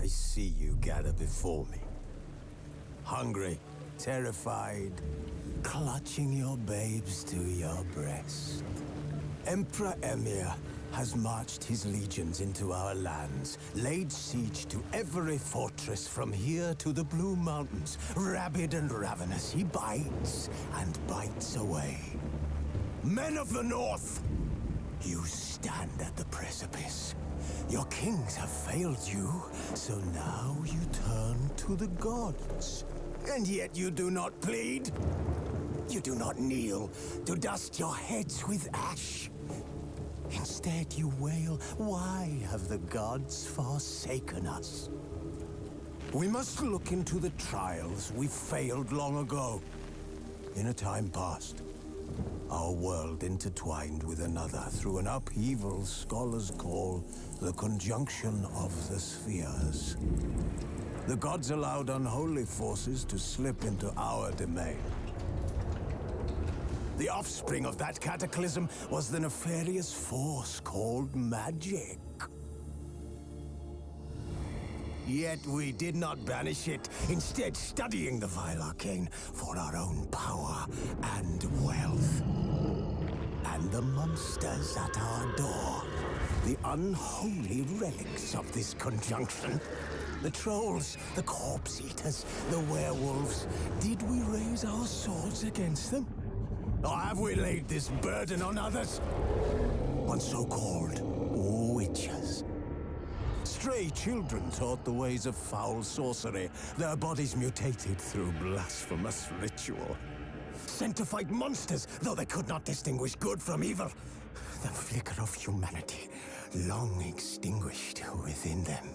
I see you gather before me. Hungry, terrified, clutching your babes to your breast. Emperor Emir has marched his legions into our lands, laid siege to every fortress from here to the Blue Mountains. Rabid and ravenous, he bites and bites away. Men of the North, you stand at the precipice. Your kings have failed you, so now you turn to the gods. And yet you do not plead. You do not kneel to dust your heads with ash. Instead you wail, why have the gods forsaken us? We must look into the trials we failed long ago. In a time past, our world intertwined with another through an upheaval scholars call the conjunction of the spheres. The gods allowed unholy forces to slip into our domain. The offspring of that cataclysm was the nefarious force called magic. Yet we did not banish it, instead studying the vile arcane for our own power and wealth. And the monsters at our door, the unholy relics of this conjunction. The trolls, the corpse-eaters, the werewolves. Did we raise our swords against them? Or have we laid this burden on others? On so-called witches. Stray children taught the ways of foul sorcery, their bodies mutated through blasphemous ritual. Sent to fight monsters, though they could not distinguish good from evil. The flicker of humanity, long extinguished within them.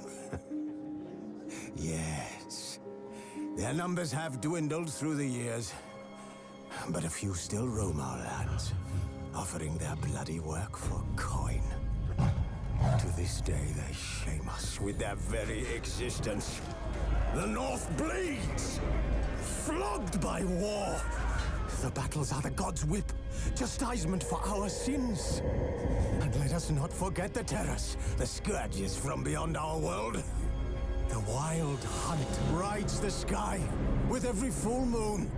Yes, their numbers have dwindled through the years, but a few still roam our lands, offering their bloody work for coin. To this day, they shame us with their very existence. The North bleeds, flogged by war. The battles are the gods' whip, chastisement for our sins. And let us not forget the terrors, the scourges from beyond our world. The wild hunt rides the sky with every full moon.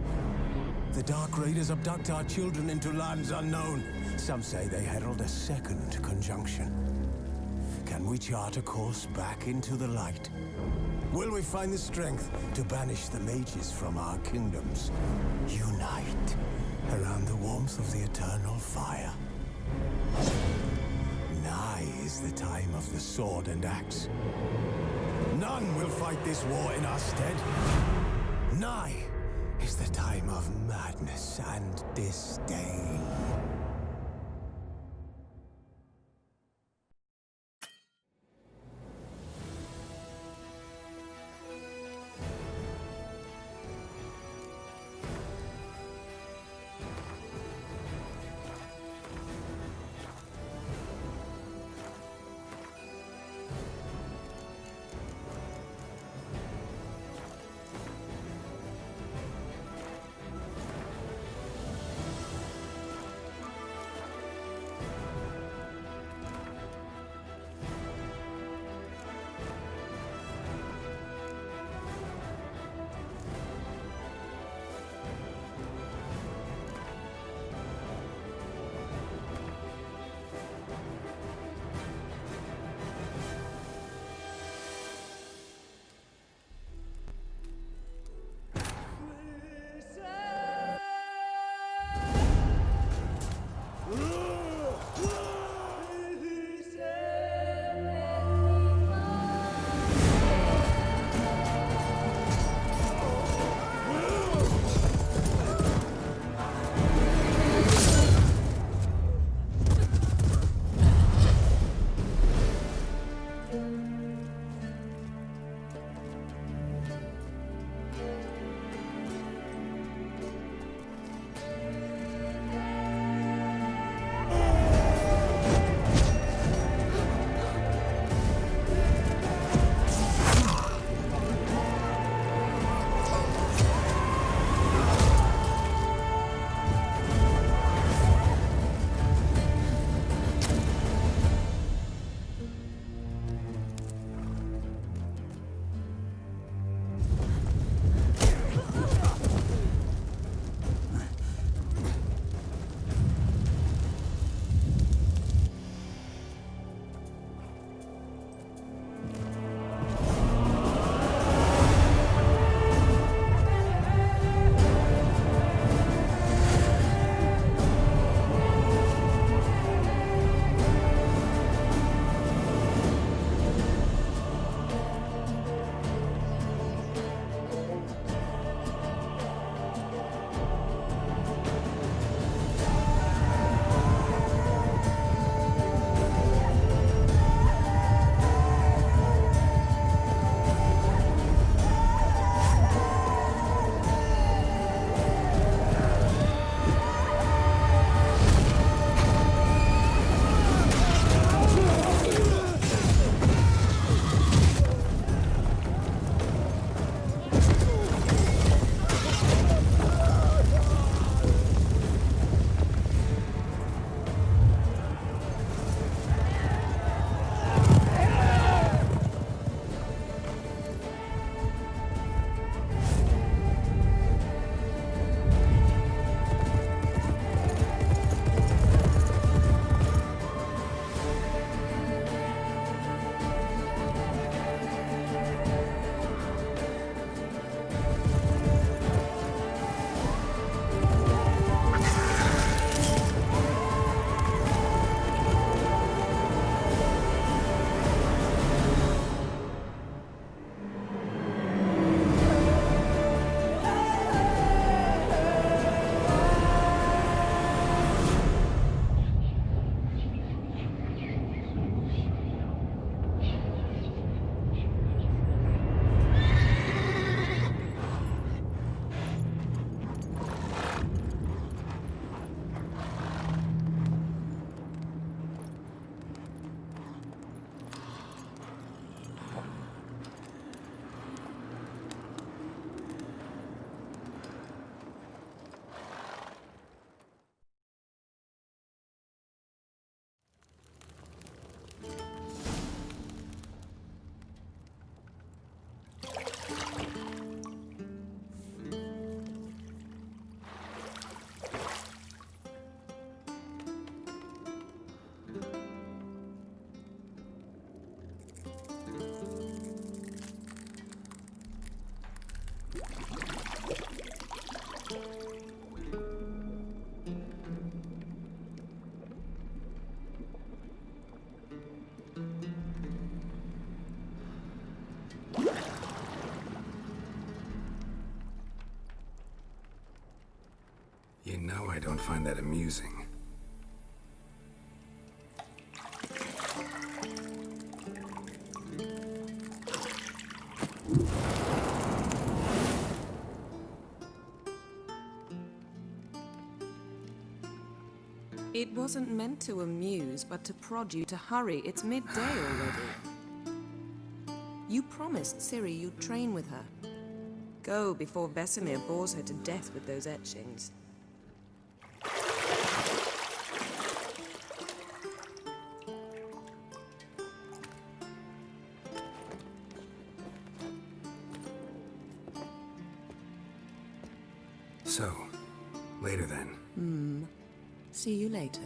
The Dark Raiders abduct our children into lands unknown. Some say they herald a second conjunction. Can we chart a course back into the light? Will we find the strength to banish the mages from our kingdoms? Unite around the warmth of the eternal fire. Nigh is the time of the sword and axe. None will fight this war in our stead. Nigh is the time of madness and disdain. You know I don't find that amusing. It wasn't meant to amuse, but to prod you to hurry. It's midday already. You promised Ciri you'd train with her. Go before Vesemir bores her to death with those etchings. So, later then. See you later.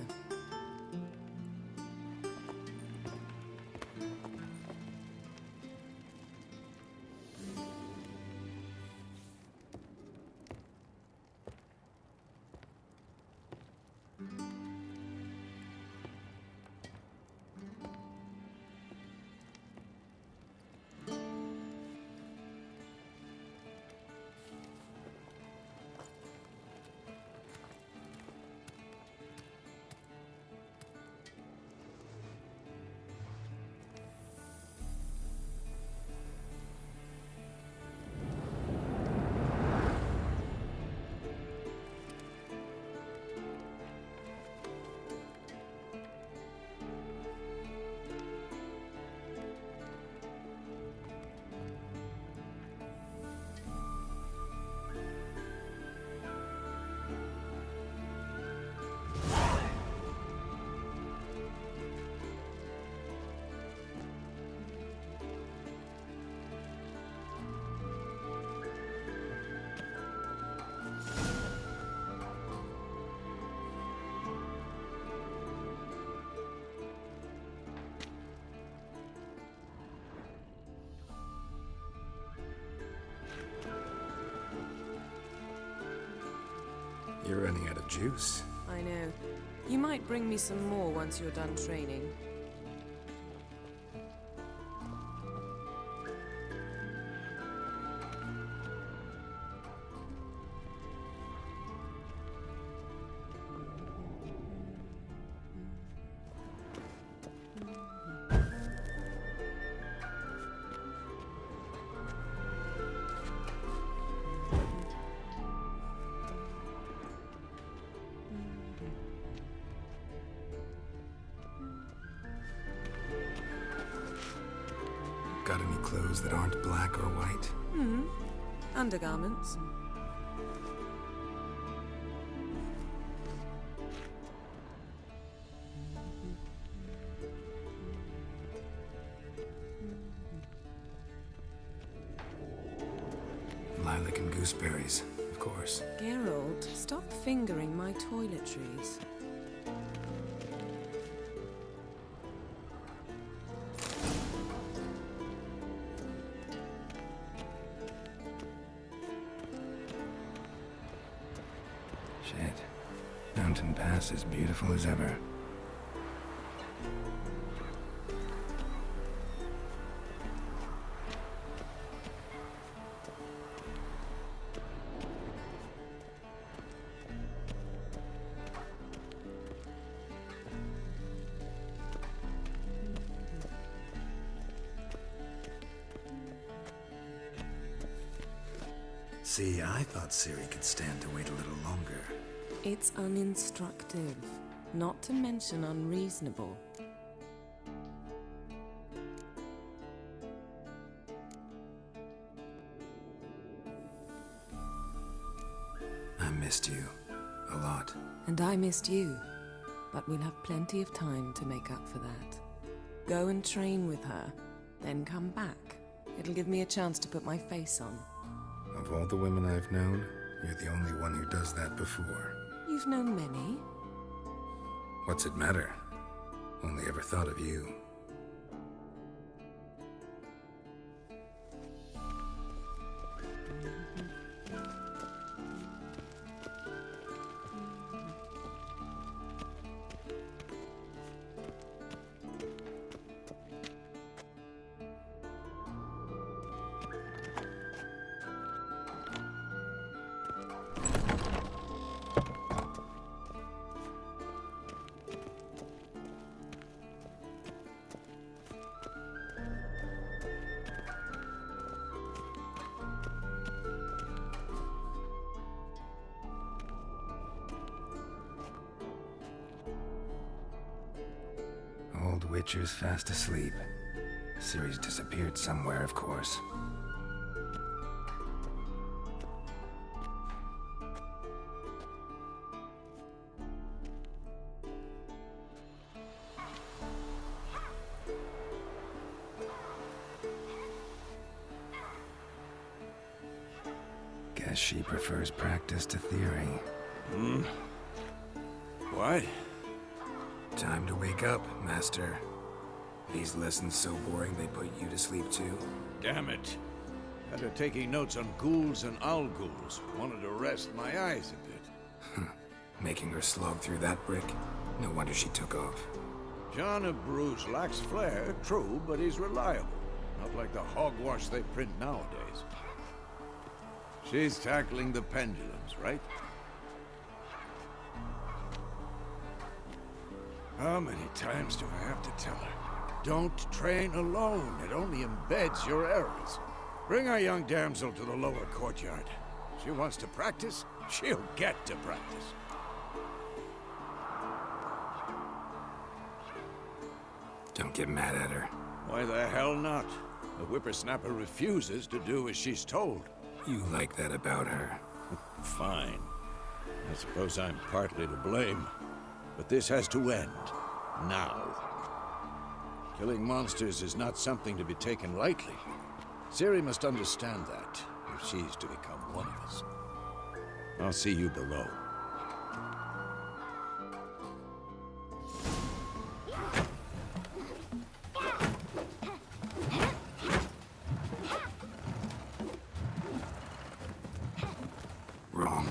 You're running out of juice. I know. You might bring me some more once you're done training. Got any clothes that aren't black or white? Undergarments. Lilac and gooseberries, of course. Geralt, stop fingering my toiletries. Shit. Mountain Pass is beautiful as ever. See, I thought Ciri could stand to wait a little longer. It's uninstructive, not to mention unreasonable. I missed you. A lot. And I missed you, but we'll have plenty of time to make up for that. Go and train with her, then come back. It'll give me a chance to put my face on. Of all the women I've known, you're the only one who does that before. You've known many. What's it matter? Only ever thought of you. old Witcher's fast asleep. Ciri's disappeared somewhere, of course. Guess she prefers practice to theory. What? Time to wake up, Master. These lessons so boring they put you to sleep too? Damn it. After taking notes on ghouls and owl ghouls, wanted to rest my eyes a bit. Making her slog through that brick? No wonder she took off. John of Bruges lacks flair, true, but he's reliable. Not like the hogwash they print nowadays. She's tackling the pendulums, right? How many times do I have to tell her? Don't train alone. It only embeds your errors. Bring our young damsel to the lower courtyard. She wants to practice, she'll get to practice. Don't get mad at her. Why the hell not? The whippersnapper refuses to do as she's told. You like that about her. Fine. I suppose I'm partly to blame. But this has to end. Now. Killing monsters is not something to be taken lightly. Ciri must understand that, if she's to become one of us. I'll see you below. Wrong.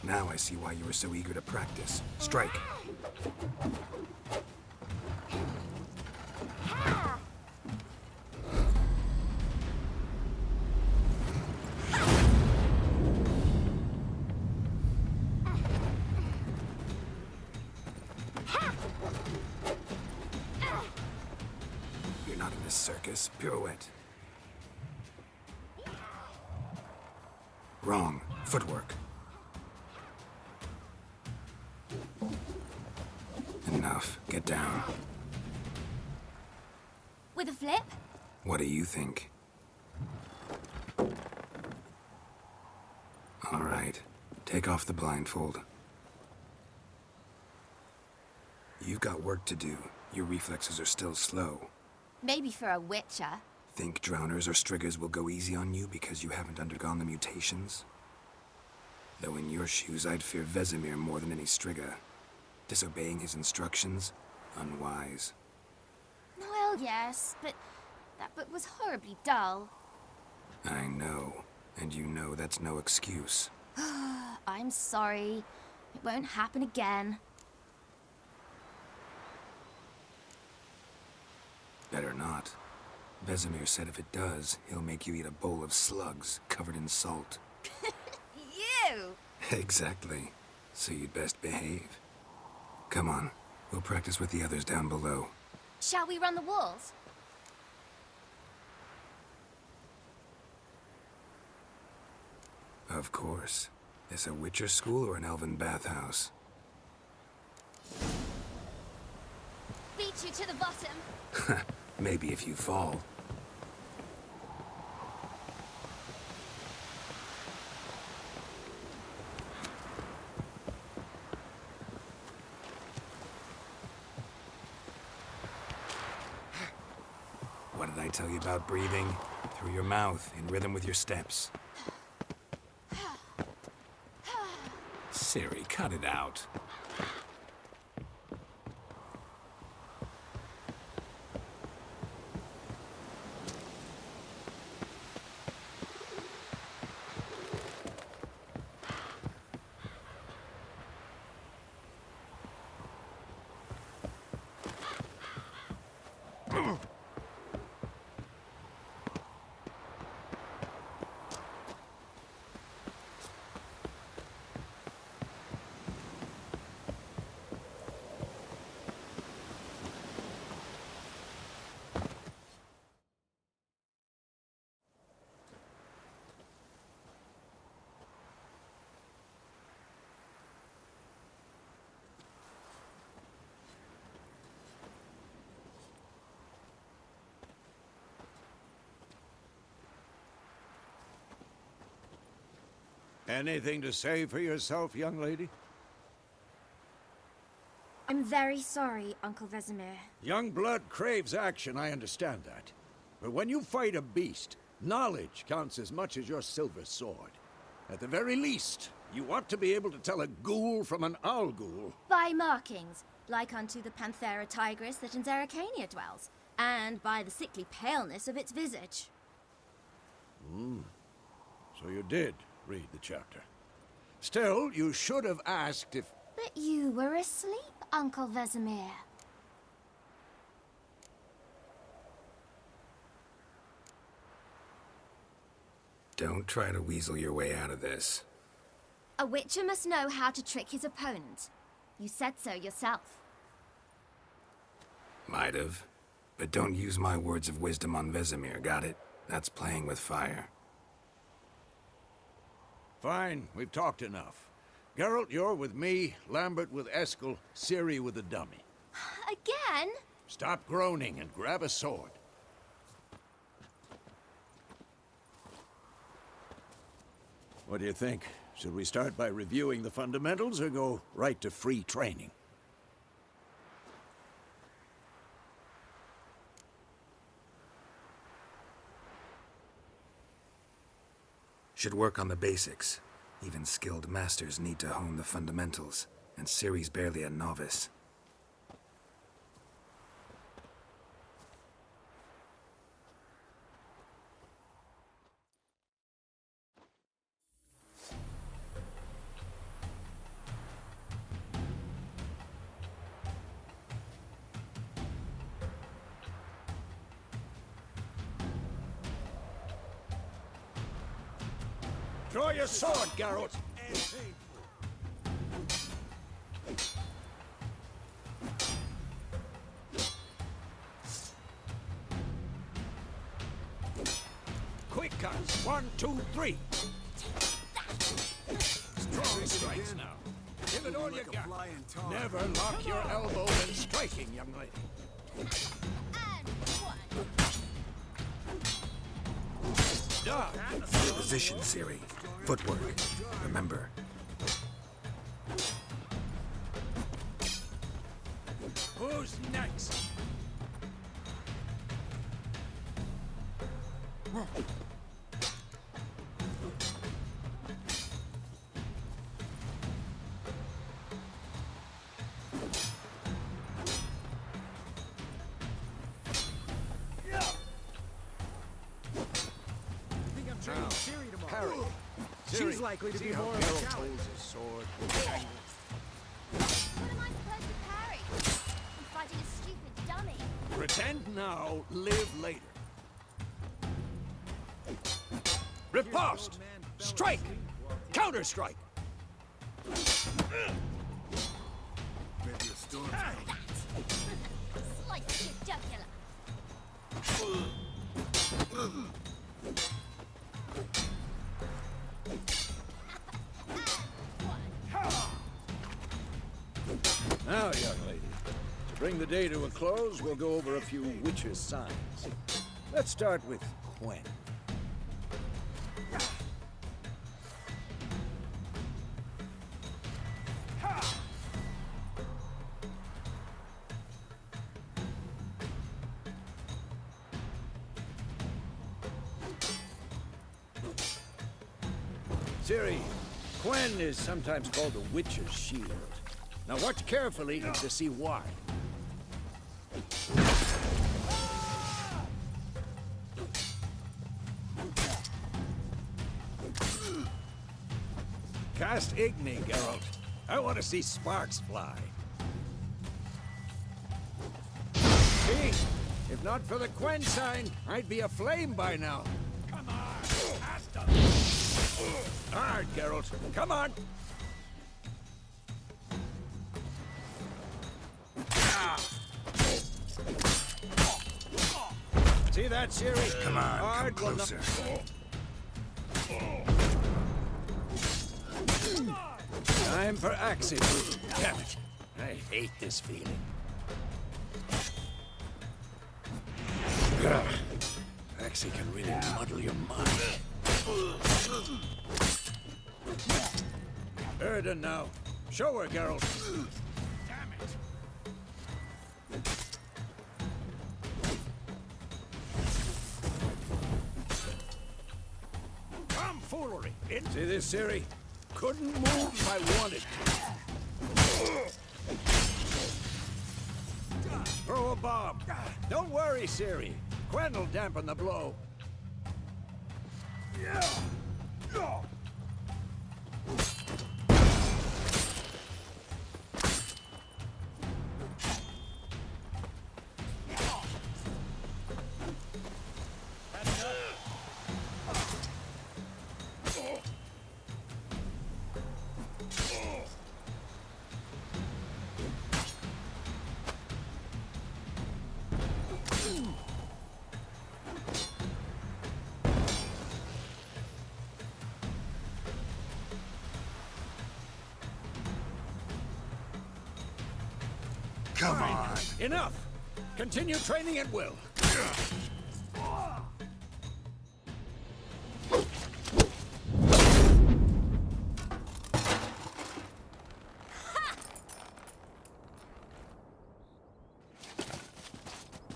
Now I see why you were so eager to practice. Strike. You're not in this circus. Pirouette. Wrong. Footwork. Enough. Get down. With a flip? What do you think? All right. Take off the blindfold. You've got work to do. Your reflexes are still slow. Maybe for a witcher. Think drowners or striggers will go easy on you because you haven't undergone the mutations? Though in your shoes, I'd fear Vesemir more than any strigger. Disobeying his instructions? Unwise. Well, yes, but that book was horribly dull. I know. And you know that's no excuse. I'm sorry. It won't happen again. Better not. Vesemir said if it does, he'll make you eat a bowl of slugs covered in salt. You! Exactly. So you'd best behave. Come on. We'll practice with the others down below. Shall we run the walls? Of course. This a Witcher school or an elven bathhouse? Beat you to the bottom. Maybe if you fall. What did I tell you about breathing? Through your mouth, in rhythm with your steps. Ciri, cut it out. Anything to say for yourself, young lady? I'm very sorry, Uncle Vesemir. Young blood craves action, I understand that. But when you fight a beast, knowledge counts as much as your silver sword. At the very least, you ought to be able to tell a ghoul from an owl ghoul. By markings, like unto the Panthera tigris that in Zeracania dwells, and by the sickly paleness of its visage. So you did read the chapter. Still, you should have asked if... But you were asleep, Uncle Vesemir. Don't try to weasel your way out of this. A witcher must know how to trick his opponent. You said so yourself. Might have. But don't use my words of wisdom on Vesemir, got it? That's playing with fire. Fine, we've talked enough. Geralt, you're with me, Lambert with Eskel, Ciri with the dummy. Again? Stop groaning and grab a sword. What do you think? Should we start by reviewing the fundamentals or go right to free training? Should work on the basics. Even skilled masters need to hone the fundamentals, and Ciri's barely a novice. Draw your sword, Geralt! Quick cuts! 1, 2, 3! Strong strikes now. Give it all you got. Never lock your elbow when striking, young lady. Done. Your position, Ciri. Footwork. Remember. Who's next? Parry. She's likely to be more of a Geralt challenge. holds his sword. What am I supposed to parry? I'm fighting a stupid dummy. Pretend now, live later. Riposte! Strike! Counter-strike! Slice your jugular. Now, young lady, to bring the day to a close, we'll go over a few witches' signs. Let's start with Quen. Ciri, Quen is sometimes called the Witcher's Shield. Now watch carefully to see why. Cast Igni, Geralt. I want to see sparks fly. See? If not for the Quen sign, I'd be aflame by now. Come on! Cast him! Hard, Geralt. Come on! See that, Ciri? Come on, Hard come closer. Time for axing. Damn it. I hate this feeling. Axing can really muddle your mind. Erden now. Show her, Geralt. Damn it. Tomfoolery. See this, Ciri? Couldn't move if I wanted to. Throw a bomb. Don't worry, Ciri. Gwen'll dampen the blow. Come on. Enough! Continue training at will.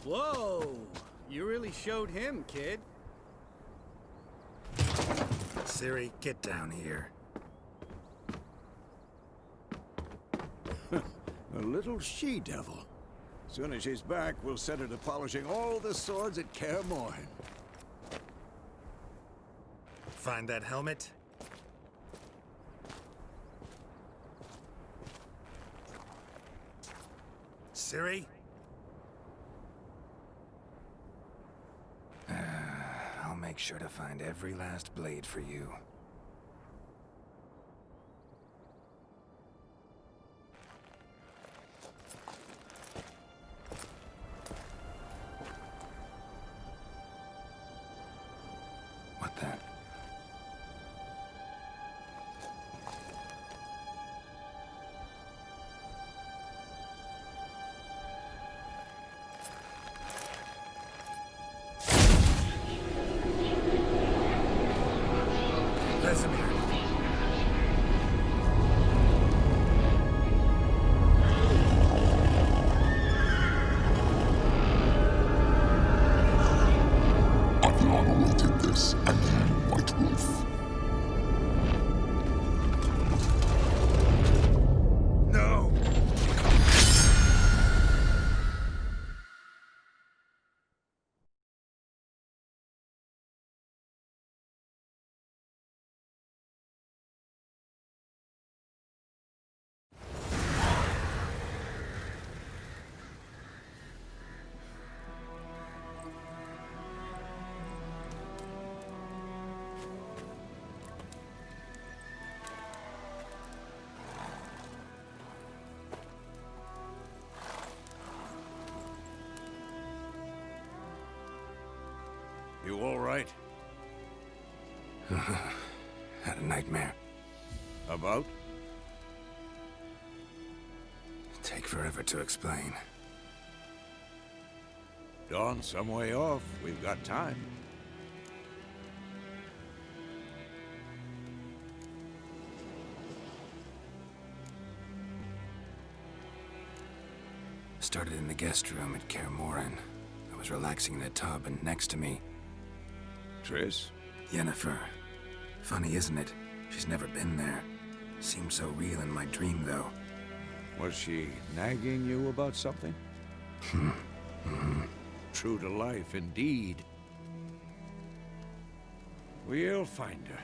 Whoa! You really showed him, kid. Ciri, get down here. A little she-devil. Soon as she's back, we'll set her to polishing all the swords at Kaer Morhen. Find that helmet? Ciri? I'll make sure to find every last blade for you. What the? Vesemir. Aviana wanted this, and you, White Wolf. No! You all right? Had a nightmare. About? Take forever to explain. Dawn's some way off. We've got time. Started in the guest room at Kaer Morhen. I was relaxing in a tub, and next to me, Triss? Yennefer. Funny, isn't it? She's never been there. Seemed so real in my dream, though. Was she nagging you about something? True to life, indeed. We'll find her.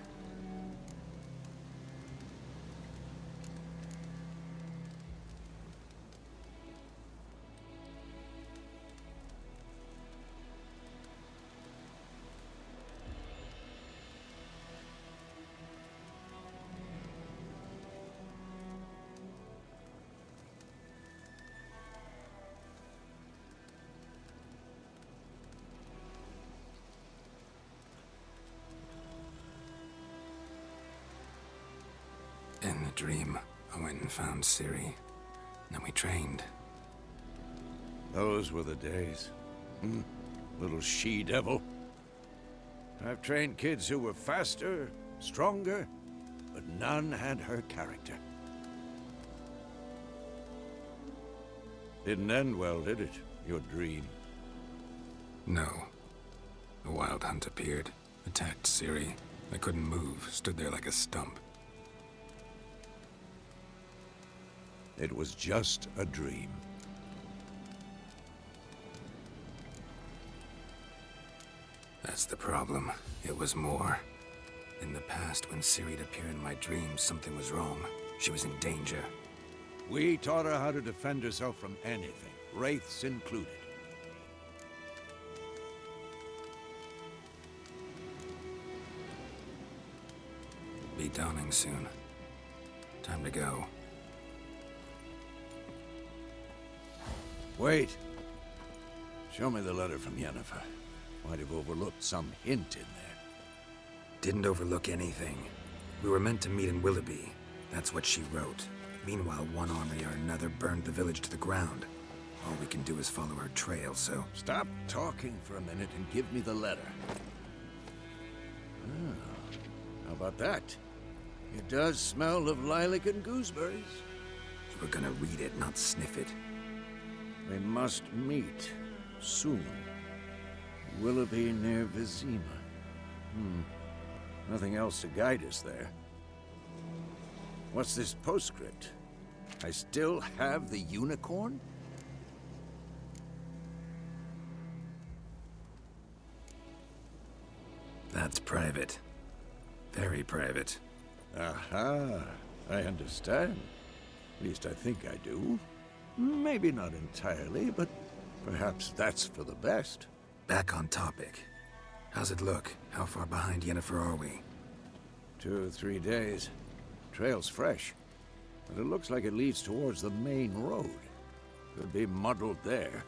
In the dream, I went and found Ciri. Then we trained. Those were the days. Little she-devil. I've trained kids who were faster, stronger, but none had her character. Didn't end well, did it? Your dream? No. A wild hunt appeared, attacked Ciri. I couldn't move, stood there like a stump. It was just a dream. That's the problem. It was more. In the past, when Ciri'd appear in my dreams, something was wrong. She was in danger. We taught her how to defend herself from anything, wraiths included. Be dawning soon. Time to go. Wait. Show me the letter from Yennefer. Might have overlooked some hint in there. Didn't overlook anything. We were meant to meet in Willoughby. That's what she wrote. Meanwhile, one army or another burned the village to the ground. All we can do is follow her trail, so... Stop talking for a minute and give me the letter. Ah, how about that? It does smell of lilac and gooseberries. You were gonna read it, not sniff it. We must meet soon. Willoughby near Vizima. Nothing else to guide us there. What's this postscript? I still have the unicorn? That's private. Very private. Aha, I understand. At least I think I do. Maybe not entirely, but perhaps that's for the best. Back on topic. How's it look? How far behind Yennefer are we? 2 or 3 days. Trail's fresh, but it looks like it leads towards the main road. Could be muddled there.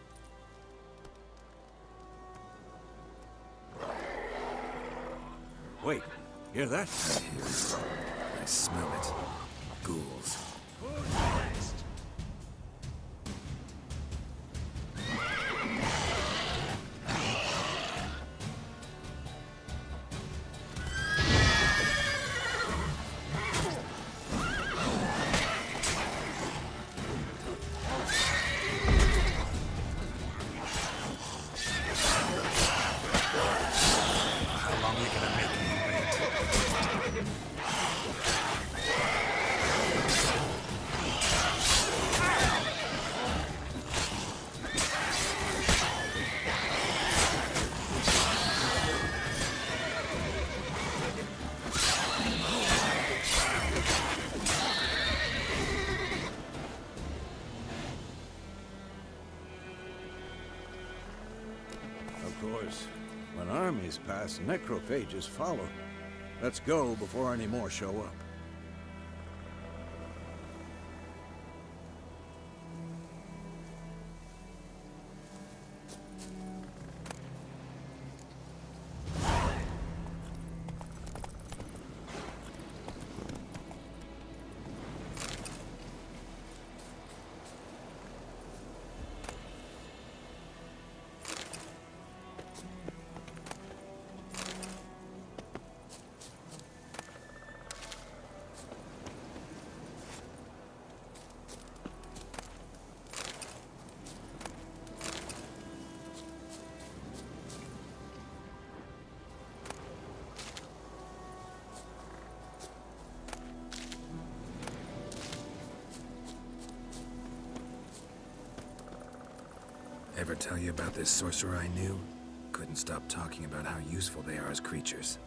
Wait, hear that? I hear it. I smell it. Ghouls. Of course, when armies pass, necrophages follow. Let's go before any more show up. Ever tell you about this sorcerer I knew? Couldn't stop talking about how useful they are as creatures.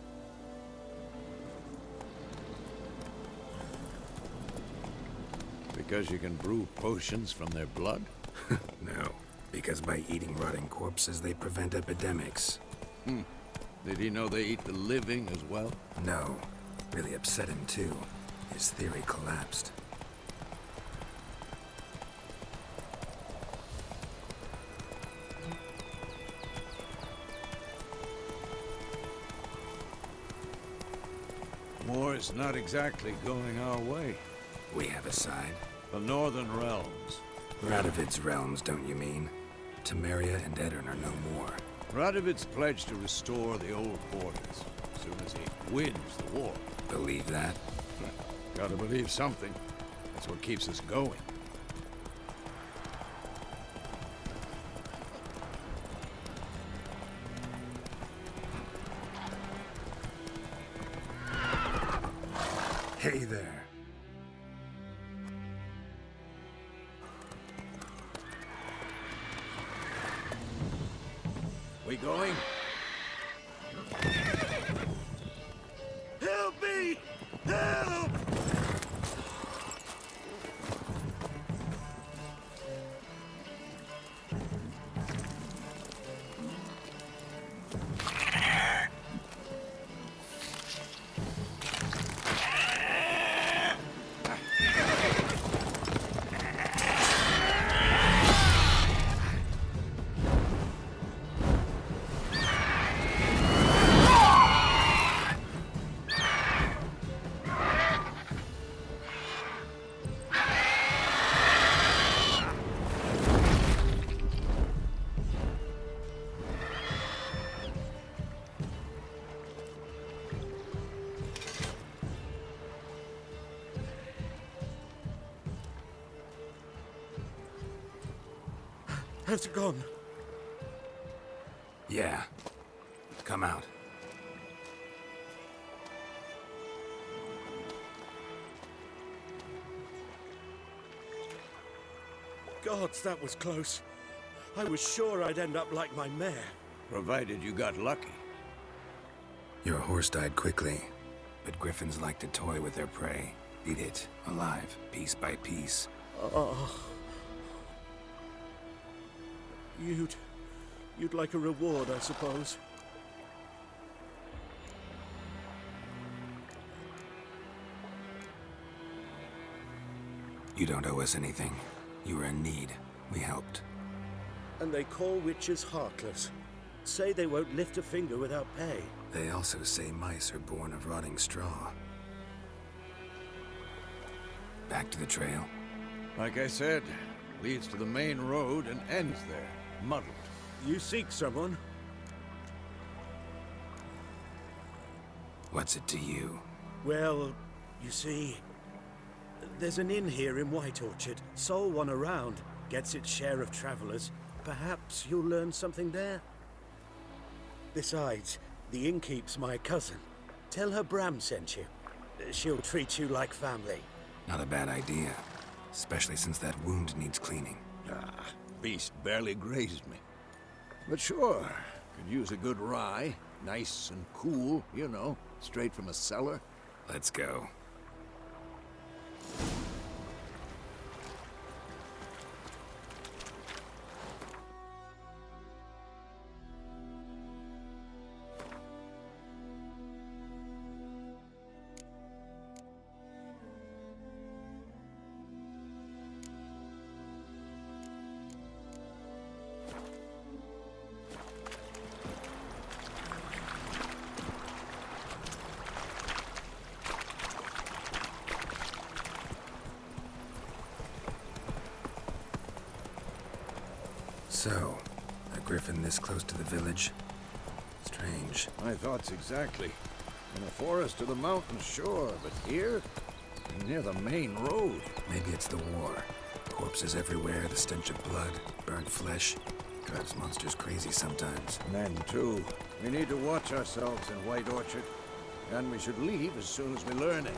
Because you can brew potions from their blood? No, because by eating rotting corpses, they prevent epidemics. Did he know they eat the living as well? No, really upset him too. His theory collapsed. War's not exactly going our way. We have a side. The Northern Realms. Radovid's realms, don't you mean? Temeria and Edirn are no more. Radovid's pledged to restore the old borders as soon as he wins the war. Believe that? Gotta believe something. That's what keeps us going. Hey there. We going? Help me! Help! How's it gone? Yeah. Come out. Gods, that was close. I was sure I'd end up like my mare. Provided you got lucky. Your horse died quickly, but griffins like to toy with their prey. Eat it, alive, piece by piece. Oh. You'd like a reward, I suppose. You don't owe us anything. You were in need. We helped. And they call witches heartless. Say they won't lift a finger without pay. They also say mice are born of rotting straw. Back to the trail. Like I said, leads to the main road and ends there, muddled. You seek someone? What's it to you? Well, you see, there's an inn here in White Orchard. Sole one around. Gets its share of travelers. Perhaps you'll learn something there? Besides, the innkeep's my cousin. Tell her Bram sent you. She'll treat you like family. Not a bad idea. Especially since that wound needs cleaning. Ah, beast barely grazed me. But sure, could use a good rye. Nice and cool, you know, straight from a cellar. Let's go. So, a griffin this close to the village? Strange. My thoughts exactly. In the forest or the mountain, sure, but here? Near the main road. Maybe it's the war. Corpses everywhere, the stench of blood, burnt flesh. Drives monsters crazy sometimes. Men, too. We need to watch ourselves in White Orchard. And we should leave as soon as we learn it.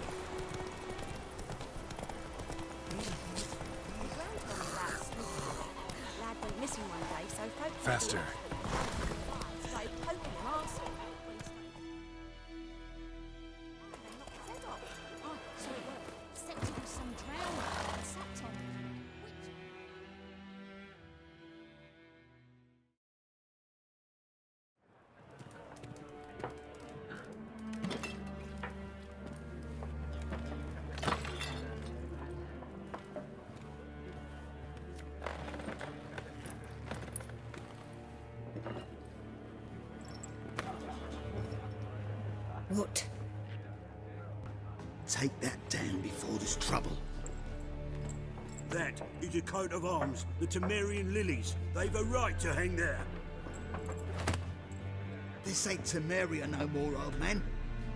Faster. What? Take that down before there's trouble. That is a coat of arms, the Temerian lilies. They've a right to hang there. This ain't Temeria no more, old man.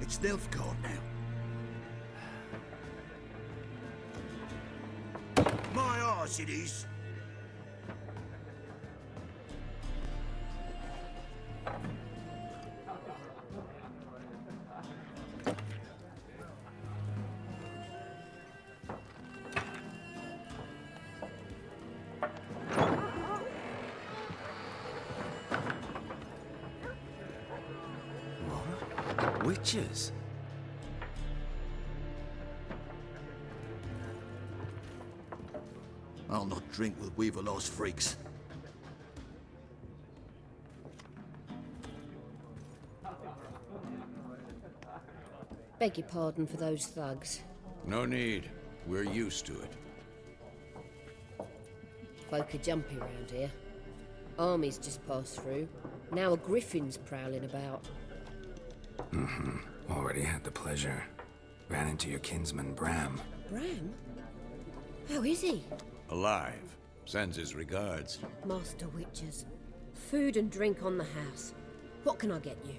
It's Nilfgaard now. course it is. What? Witches? I'll not drink with Weaverlaw's freaks. Beg your pardon for those thugs. No need. We're used to it. Folk are jumpy around here. Armies just passed through. Now a griffin's prowling about. Already had the pleasure. Ran into your kinsman, Bram. Bram? How is he? Alive. Sends his regards. Master Witches. Food and drink on the house. What can I get you?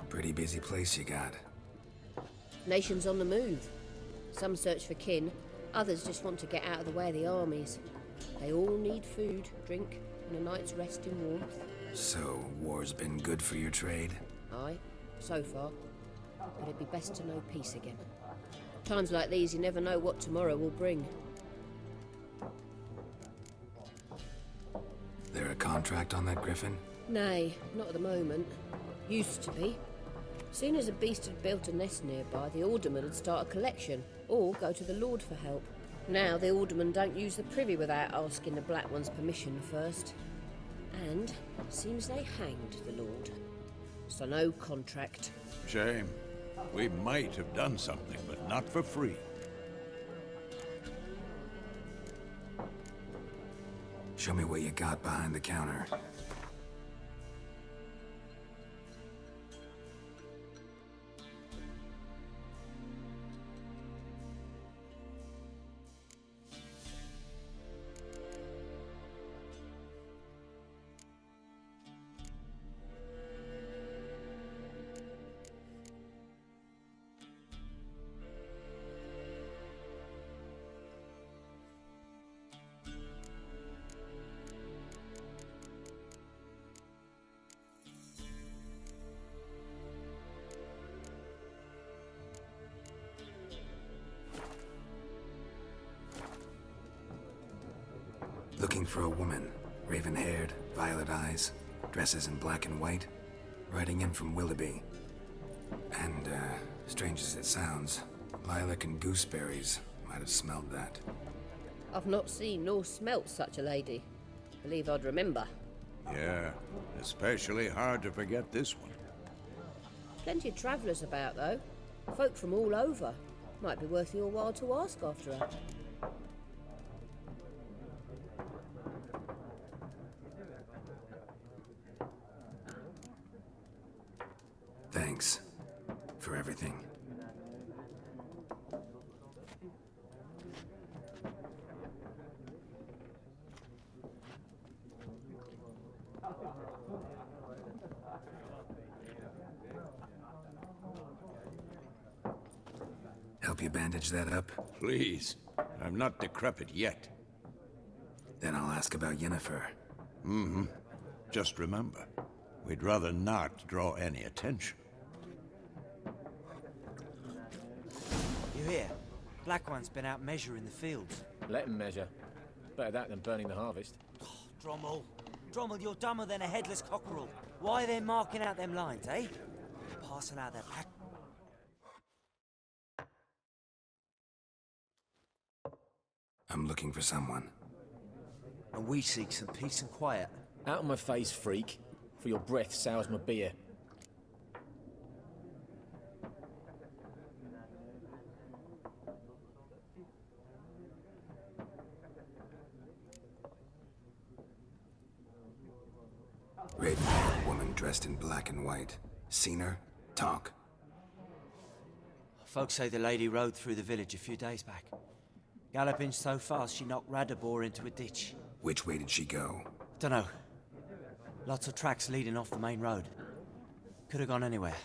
Pretty busy place you got. Nations on the move. Some search for kin, others just want to get out of the way of the armies. They all need food, drink, and a night's rest in warmth. So, war's been good for your trade? Aye, so far. But it'd be best to know peace again. Times like these, you never know what tomorrow will bring. There a contract on that griffin? Nay, not at the moment. Used to be. Soon as a beast had built a nest nearby, the alderman would start a collection, or go to the Lord for help. Now the aldermen don't use the privy without asking the Black One's permission first. And seems they hanged the Lord. So no contract. Shame. We might have done something, but not for free. Show me what you got behind the counter. Looking for a woman. Raven-haired, violet eyes, dresses in black and white. Riding in from Willoughby. And, strange as it sounds, lilac and gooseberries might have smelled that. I've not seen nor smelt such a lady. Believe I'd remember. Yeah, especially hard to forget this one. Plenty of travellers about, though. Folk from all over. Might be worth your while to ask after her. Thanks for everything. Help you bandage that up? Please. I'm not decrepit yet. Then I'll ask about Yennefer. Just remember, we'd rather not draw any attention. You hear? Black One's been out measuring the fields. Let him measure. Better that than burning the harvest. Drommel. Drommel, you're dumber than a headless cockerel. Why are they marking out them lines, eh? Passing out their pack. I'm looking for someone. And we seek some peace and quiet. Out of my face, freak. For your breath sours my beer. Raven-haired woman dressed in black and white. Seen her? Talk. Folks say the lady rode through the village a few days back. Galloping so fast she knocked Radabor into a ditch. Which way did she go? Dunno. Lots of tracks leading off the main road. Could have gone anywhere.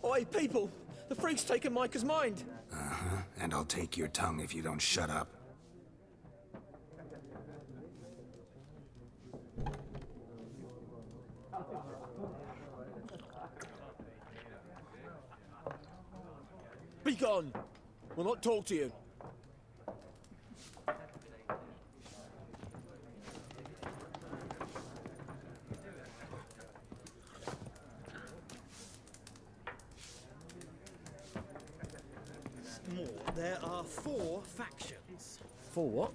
Oi, people! The freak's taken Micah's mind! Uh-huh, and I'll take your tongue if you don't shut up. Be gone! We'll not talk to you. More. There are 4 factions. For what?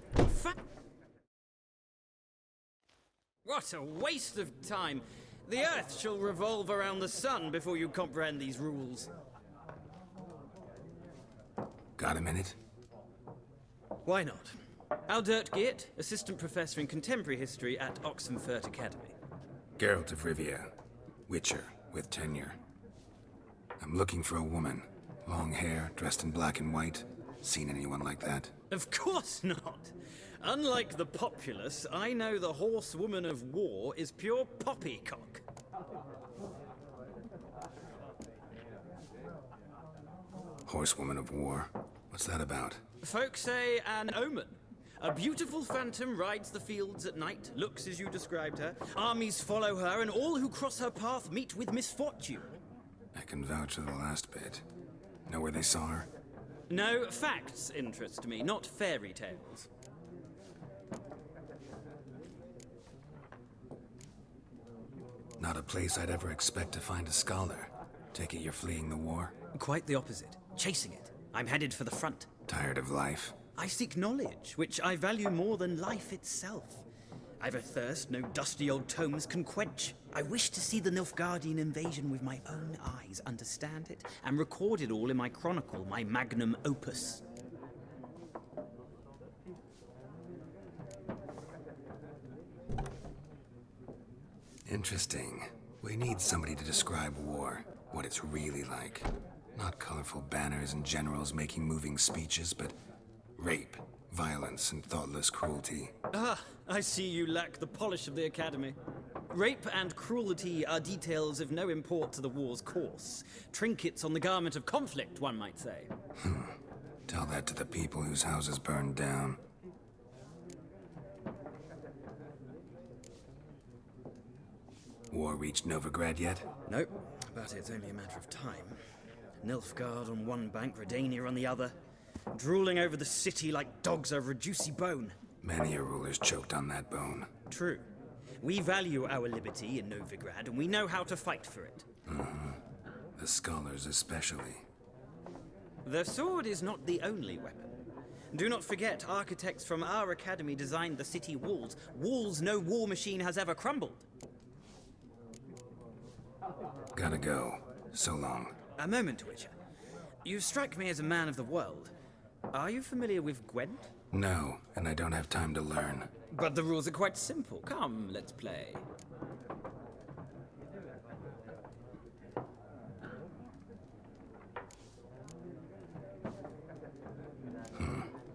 What a waste of time! The Earth shall revolve around the sun before you comprehend these rules. Got a minute? Why not? Aldert Geert, Assistant Professor in Contemporary History at Oxenfurt Academy. Geralt of Rivia. Witcher, with tenure. I'm looking for a woman. Long hair, dressed in black and white. Seen anyone like that? Of course not! Unlike the populace, I know the horsewoman of war is pure poppycock. Horsewoman of war? What's that about? Folk say an omen. A beautiful phantom rides the fields at night, looks as you described her. Armies follow her, and all who cross her path meet with misfortune. I can vouch for the last bit. Know where they saw her? No, facts interest me, not fairy tales. Not a place I'd ever expect to find a scholar. Take it you're fleeing the war? Quite the opposite. Chasing it. I'm headed for the front. Tired of life? I seek knowledge, which I value more than life itself. I've a thirst no dusty old tomes can quench. I wish to see the Nilfgaardian invasion with my own eyes, understand it, and record it all in my chronicle, my magnum opus. Interesting. We need somebody to describe war, what it's really like. Not colorful banners and generals making moving speeches, but rape, violence, and thoughtless cruelty. Ah, I see you lack the polish of the Academy. Rape and cruelty are details of no import to the war's course. Trinkets on the garment of conflict, one might say. Tell that to the people whose houses burned down. War reached Novigrad yet? Nope, but it's only a matter of time. Nilfgaard on one bank, Redania on the other. Drooling over the city like dogs over a juicy bone. Many a ruler's choked on that bone. True. We value our liberty in Novigrad, and we know how to fight for it. The scholars especially. The sword is not the only weapon. Do not forget, architects from our academy designed the city walls. Walls no war machine has ever crumbled. Gotta go. So long. A moment, Witcher. You strike me as a man of the world. Are you familiar with Gwent? No, and I don't have time to learn. But the rules are quite simple. Come, let's play.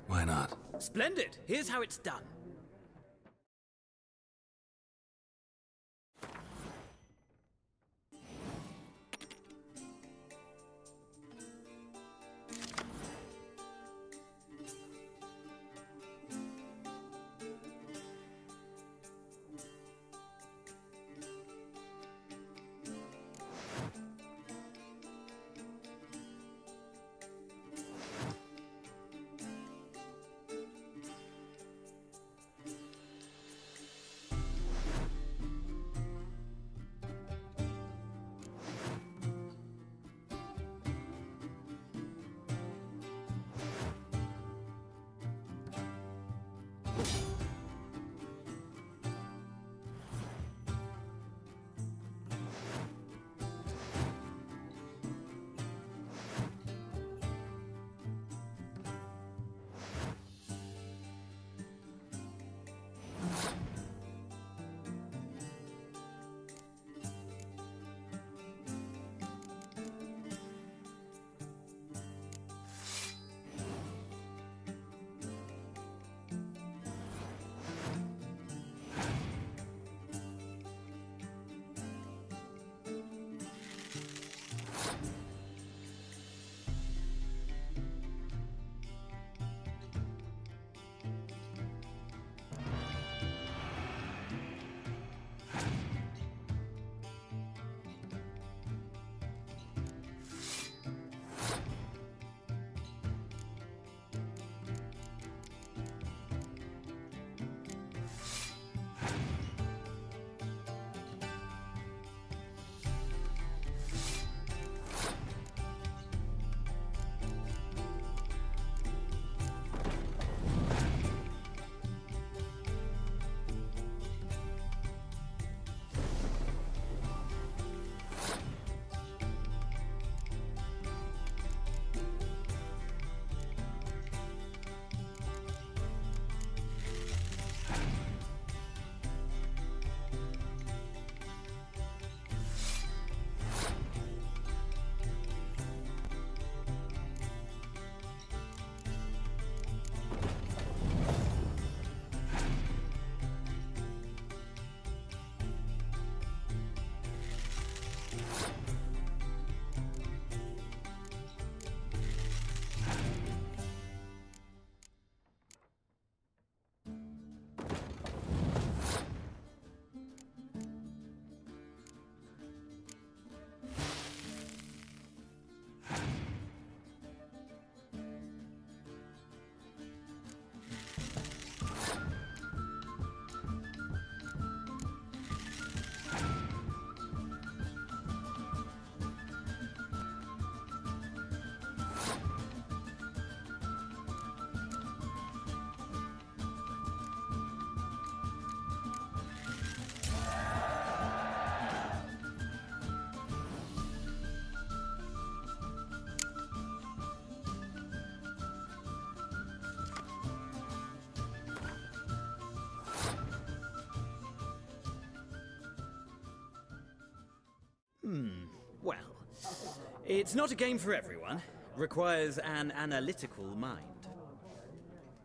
Why not? Splendid! Here's how it's done. Well, it's not a game for everyone. Requires an analytical mind.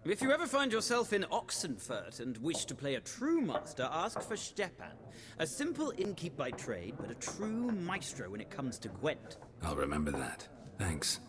If you ever find yourself in Oxenfurt and wish to play a true master, ask for Stepan. A simple innkeep by trade, but a true maestro when it comes to Gwent. I'll remember that. Thanks.